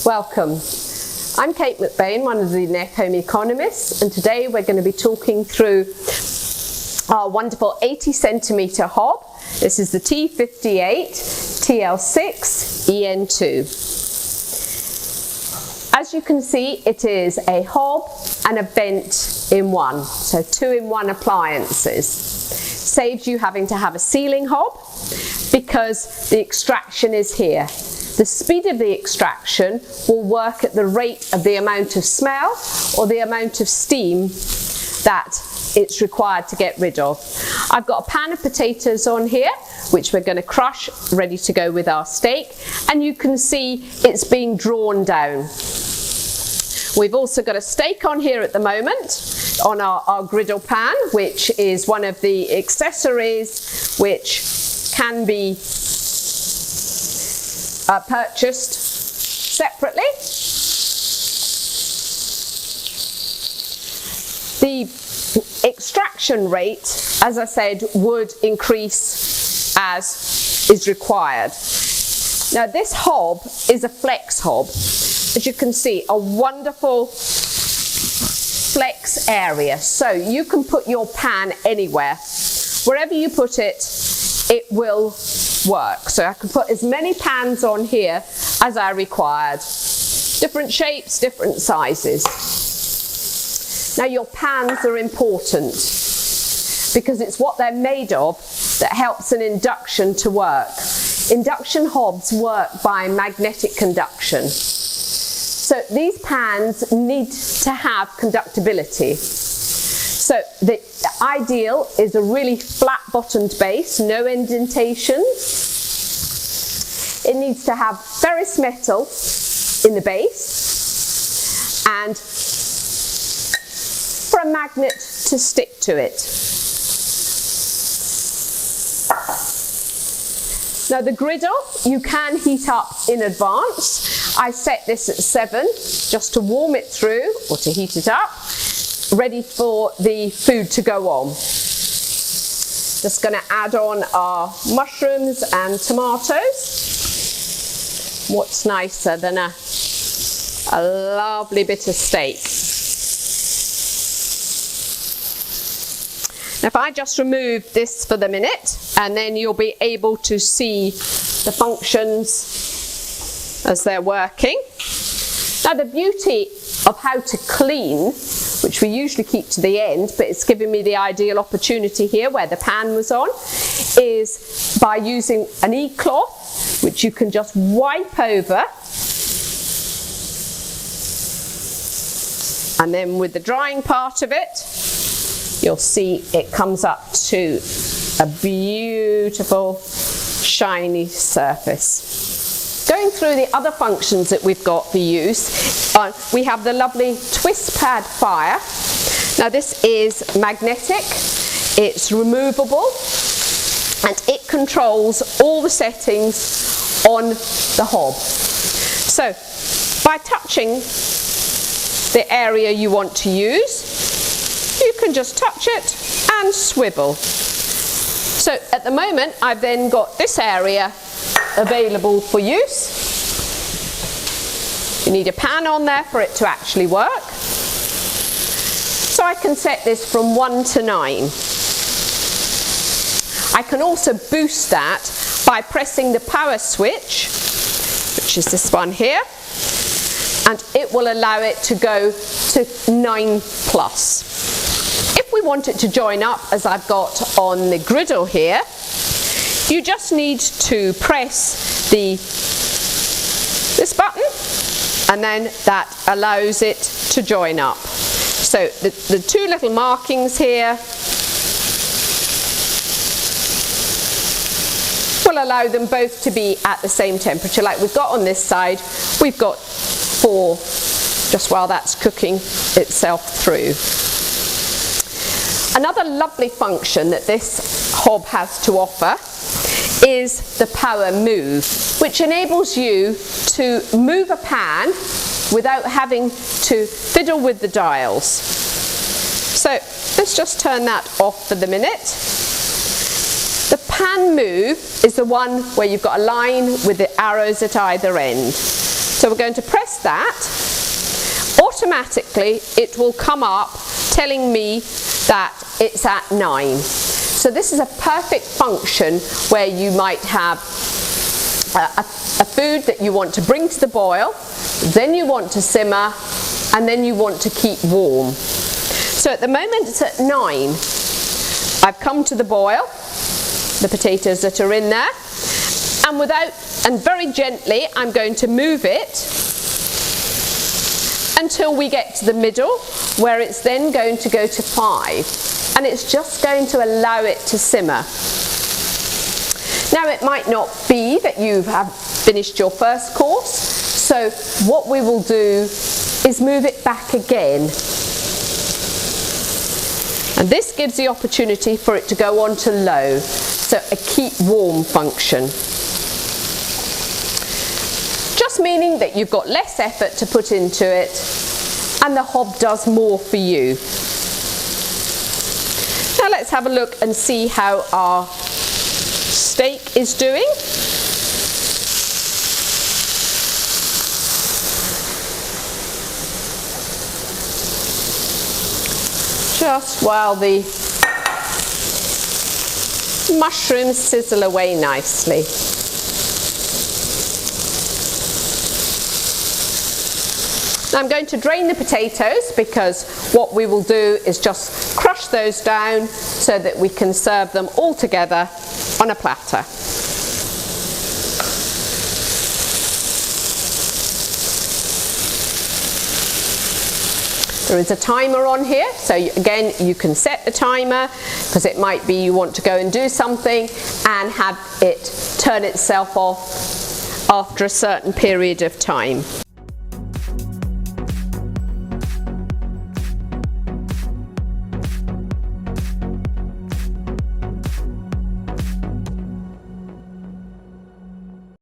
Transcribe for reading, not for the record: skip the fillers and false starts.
Welcome. I'm Kate McBain, one of the NEFF Home economists, and today we're going to be talking through our wonderful 80 centimetre hob. This is the T58 TL6 EN2. As you can see, it is a hob and a vent in one, so 2-in-1 appliances. Saves you having to have a ceiling hob because the extraction is here. The speed of the extraction will work at the rate of the amount of smell or the amount of steam that it's required to get rid of. I've got a pan of potatoes on here, which we're going to crush, ready to go with our steak, and you can see it's being drawn down. We've also got a steak on here at the moment on our griddle pan, which is one of the accessories which can be purchased separately. The extraction rate, as I said, would increase as is required. Now this hob is a flex hob. As you can see, a wonderful flex area. So you can put your pan anywhere. Wherever you put it, it will work. So I can put as many pans on here as I required. Different shapes, different sizes. Now your pans are important because it's what they're made of that helps an induction to work. Induction hobs work by magnetic conduction. So these pans need to have conductibility. So the ideal is a really flat bottomed base, no indentations. It needs to have ferrous metal in the base and for a magnet to stick to it. Now the griddle you can heat up in advance. I set this at 7 just to warm it through or to heat it up, ready for the food to go on. Just going to add on our mushrooms and tomatoes. What's nicer than a lovely bit of steak? Now if I just remove this for the minute, and then you'll be able to see the functions as they're working. Now the beauty of how to clean, which we usually keep to the end, but it's giving me the ideal opportunity here where the pan was on, is by using an e-cloth, which you can just wipe over. And then with the drying part of it, you'll see it comes up to a beautiful shiny surface. Going through the other functions that we've got for use, we have the lovely twist pad fire. Now this is magnetic, it's removable, and it controls all the settings on the hob. So by touching the area you want to use, you can just touch it and swivel. So at the moment I've then got this area available for use. You need a pan on there for it to actually work. So I can set this from 1 to 9. I can also boost that by pressing the power switch, which is this one here, and it will allow it to go to 9+. If we want it to join up, as I've got on the griddle here, you just need to press this button, and then that allows it to join up. So the two little markings here will allow them both to be at the same temperature. Like we've got on this side, we've got 4 just while that's cooking itself through. Another lovely function that this hob has to offer is the power move, which enables you to move a pan without having to fiddle with the dials. So let's just turn that off for the minute. The pan move is the one where you've got a line with the arrows at either end. So we're going to press that. Automatically it will come up telling me that it's at 9. So this is a perfect function where you might have a food that you want to bring to the boil, then you want to simmer, and then you want to keep warm. So at the moment it's at 9. I've come to the boil, the potatoes that are in there, and very gently I'm going to move it until we get to the middle, where it's then going to go to 5, and it's just going to allow it to simmer. Now it might not be that you have finished your first course, so what we will do is move it back again. And this gives the opportunity for it to go on to low, so a keep warm function. Just meaning that you've got less effort to put into it and the hob does more for you. Now let's have a look and see how our steak is doing. Just while the mushrooms sizzle away nicely. Now I'm going to drain the potatoes, because what we will do is just crush those down so that we can serve them all together on a platter. There is a timer on here, so again you can set the timer, because it might be you want to go and do something and have it turn itself off after a certain period of time.